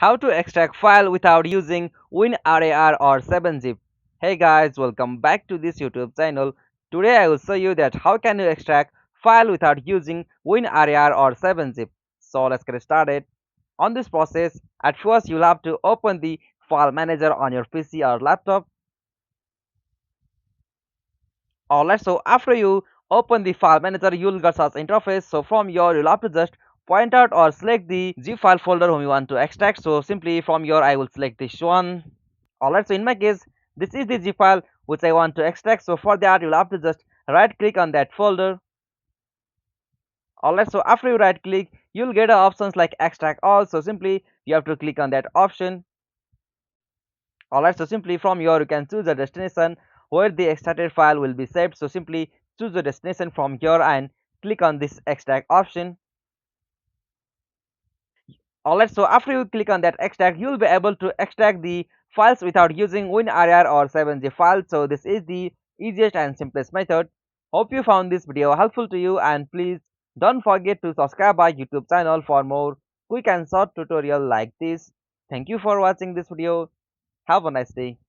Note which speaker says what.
Speaker 1: How to extract file without using WinRAR or 7-zip. Hey guys, welcome back to this YouTube channel. Today I will show you that how can you extract file without using WinRAR or 7-zip. So let's get started. On this process, at first you'll have to open the file manager on your PC or laptop. Alright, so after you open the file manager, you'll get such interface. So from here, you'll have to just point out or select the zip file folder whom you want to extract. So simply from here, I will select this one. Alright, so in my case, this is the zip file which I want to extract. So for that, you'll have to just right click on that folder. Alright, so after you right click, you'll get options like extract all. So simply you have to click on that option. Alright, so simply from here you can choose the destination where the extracted file will be saved. So simply choose the destination from here and click on this extract option. Alright, so after you click on that extract, you will be able to extract the files without using WinRAR or 7G files. So this is the easiest and simplest method. Hope you found this video helpful to you, and please don't forget to subscribe our YouTube channel for more quick and short tutorial like this. Thank you for watching this video. Have a nice day.